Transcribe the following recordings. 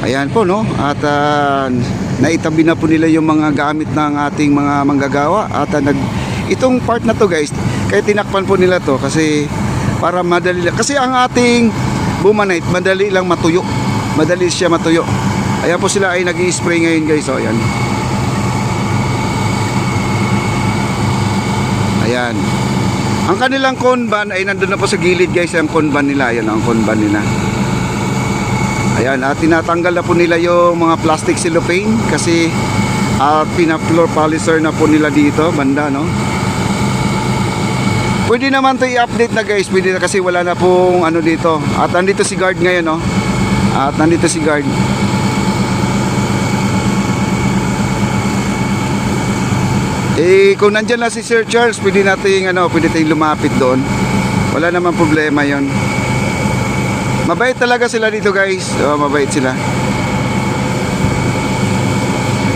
Ayan po, no? At naitabi na po nila yung mga gamit ng ating mga manggagawa. At itong part na to guys, kaya tinakpan po nila to kasi para madali lang. Kasi ang ating Bumanite, madali lang matuyo. Madali siya matuyo. Ayan po sila ay nag-i-spray ngayon guys. O, ayan. Ayan. Ang kanilang conban ay nandun na po sa gilid guys. Ang conban nila. Ayan ang conban nila. Ayan, at tinatanggal na po nila yung mga plastic cellophane kasi pina-floor polisher na po nila dito, banda, no? Pwede naman to i-update na guys, pwede na kasi wala na pong ano dito. At nandito si guard ngayon, no? At nandito si guard. Kung nandyan na si Sir Charles, pwede natin pwede tayong lumapit doon. Wala namang problema 'yon. Mabait talaga sila dito guys. Mabait sila.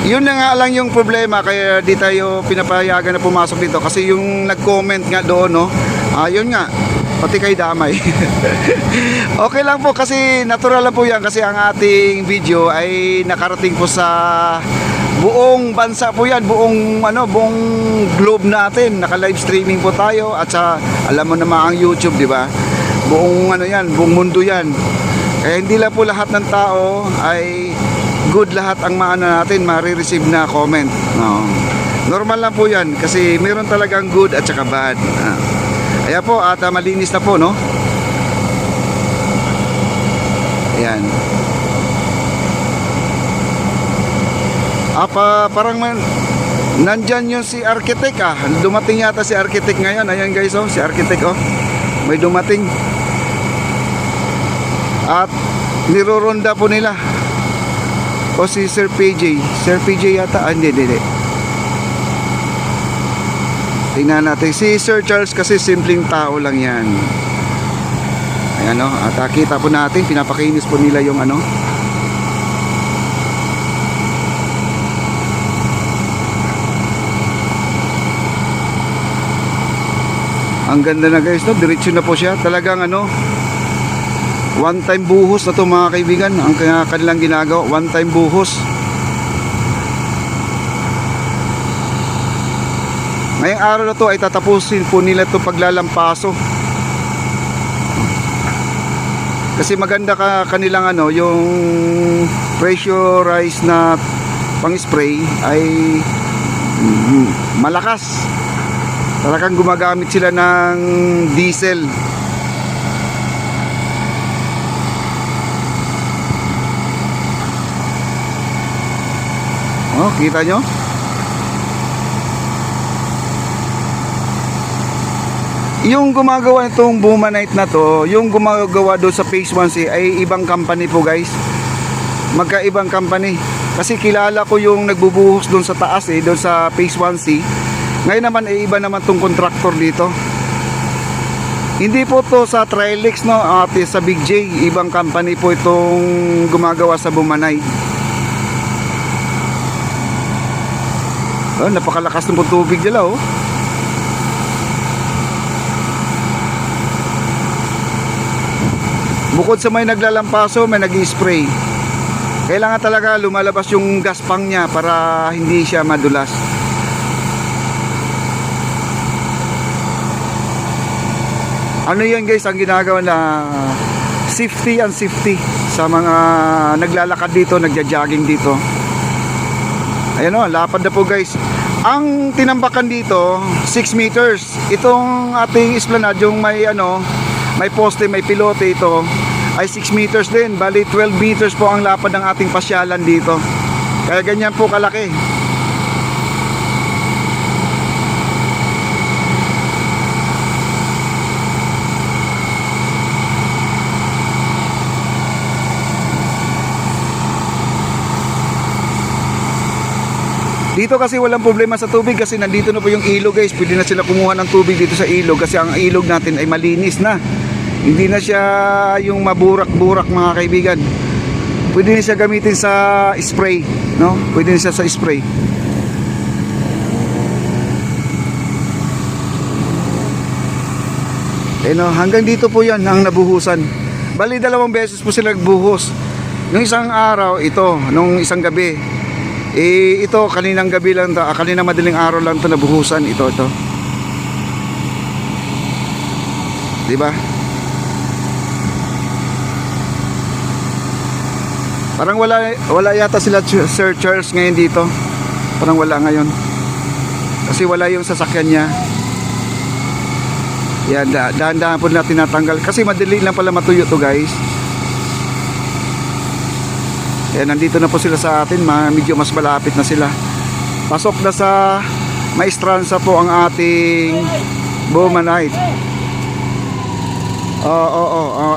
Yun na nga lang yung problema kaya di tayo pinapayagan na pumasok dito kasi yung nag-comment nga doon, no. Yun nga, pati kay damay. Okay lang po kasi natural lang po yan kasi ang ating video ay nakarating po sa buong bansa po yan, buong globe natin. Naka-live streaming po tayo at sa alam mo naman ang YouTube, di ba? Buong buong mundo yan. Kaya hindi lang po lahat ng tao ay good lahat ang natin ma-receive na comment. No. Normal lang po yan kasi meron talagang good at saka bad. Ayan po at malinis na po, no? Ayan. Parang nandyan yung si architect Dumating yata si architect ngayon. Ayan guys, si architect may dumating. At niroronda po nila. Si Sir PJ. Sir PJ yata. Hindi. Tingnan natin. Si Sir Charles kasi simpleng tao lang yan. Ayan at kita po natin. Pinapakinis po nila yung Ang ganda na guys, no? Diretso na po siya. Talagang one time buhos na to mga kaibigan. Ang kanilang ginagawa, one time buhos. Ngayong araw na to ay tatapusin po nila to paglalampaso. Kasi maganda kanilang yung pressurized na pang-spray ay malakas. Talagang gumagamit sila ng diesel. Kita nyo? Yung gumagawa itong Bumanite na to, yung gumagawa doon sa Phase 1C ay ibang company po guys. Magkaibang company. Kasi kilala ko yung nagbubuhos doon sa taas doon sa Phase 1C. Ngayon naman iba naman tong contractor dito. Hindi po to sa Trilix, no, sa Big J. Ibang company po itong gumagawa sa Bumanite. Napakalakas ng tubig nila Bukod sa may naglalampaso, may nag-i-spray. Kailangan talaga lumalabas yung gaspang niya para hindi siya madulas. Yan guys, ang ginagawa na safety and safety sa mga naglalakad dito, nagja-jogging dito. Ayan lapad na po guys. Ang tinambakan dito 6 meters. Itong ating esplanade yung may may poste, may pilote ito ay 6 meters din. Bali 12 meters po ang lapad ng ating pasyalan dito. Kaya ganyan po kalaki. Dito kasi walang problema sa tubig kasi nandito na po yung ilog guys. Pwede na sila kumuha ng tubig dito sa ilog kasi ang ilog natin ay malinis na. Hindi na siya yung maburak-burak mga kaibigan. Pwede na siya gamitin sa spray, no? Pwede na siya sa spray. Hanggang dito po yan ang nabuhusan. Bali 2 beses po sila nagbuhos. Nung isang araw, ito, nung isang gabi, ito, kaninang gabi lang to, kaninang madaling araw lang to nabuhusan, ito. Diba? Parang wala yata sila Sir Charles ngayon dito. Parang wala ngayon. Kasi wala yung sasakyan niya. Yan, dahan-dahan po natin natanggal. Kasi madali lang pala matuyo to guys. Yan, nandito na po sila sa atin. Medyo mas malapit na sila. Pasok na sa Maestranza po ang ating Bowmanite.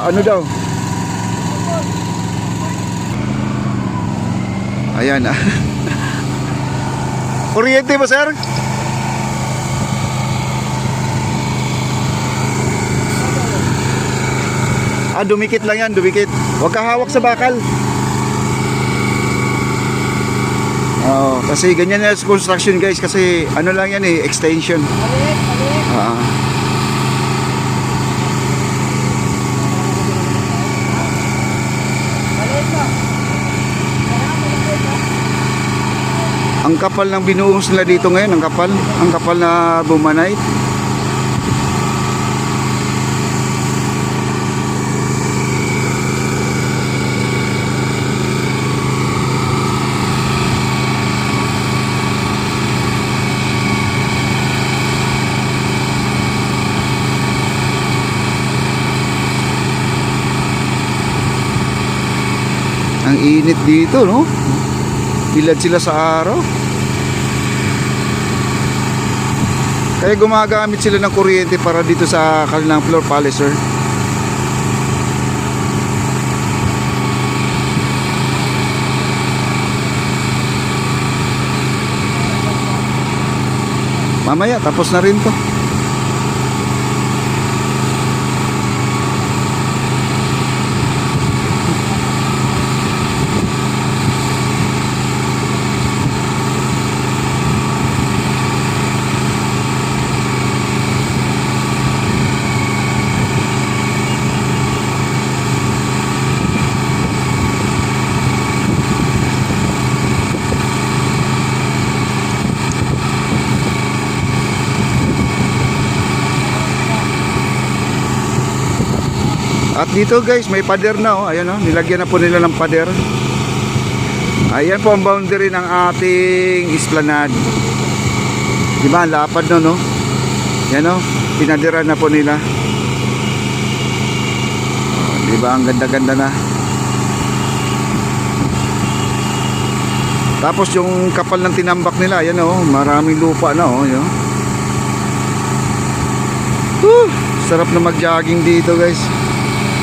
Ano daw? Ayan ah. Kuryente ba sir? Dumikit lang yan, dumikit. Huwag ka hawak sa bakal. Kasi ganyan na sa construction guys. Kasi ano lang yan extension. Ang kapal ng binuhos nila dito ngayon, ang kapal na Bowmanite. Ang init dito, no? Bilad sila sa araw. Kaya gumagamit sila ng kuryente para dito sa kanilang floor polisher. Mamaya tapos na rin to. At dito guys, may pader na Ayan nilagyan na po nila ng pader. Ayan po ang boundary ng ating esplanade. Diba, ang lapad no? Yan pinadiran na po nila. Diba, ang ganda-ganda na. Tapos yung kapal ng tinambak nila, ayan maraming lupa na Ayan. Sarap na mag-jogging dito guys.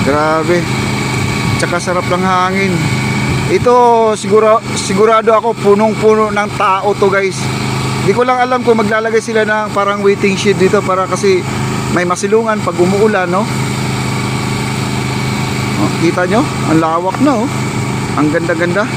Grabe. Tsaka sarap ng hangin. Ito sigurado ako punong-puno ng tao to guys. Hindi ko lang alam kung maglalagay sila ng parang waiting shed dito para kasi may masilungan pag umuulan kita nyo? Ang lawak na Ang ganda-ganda.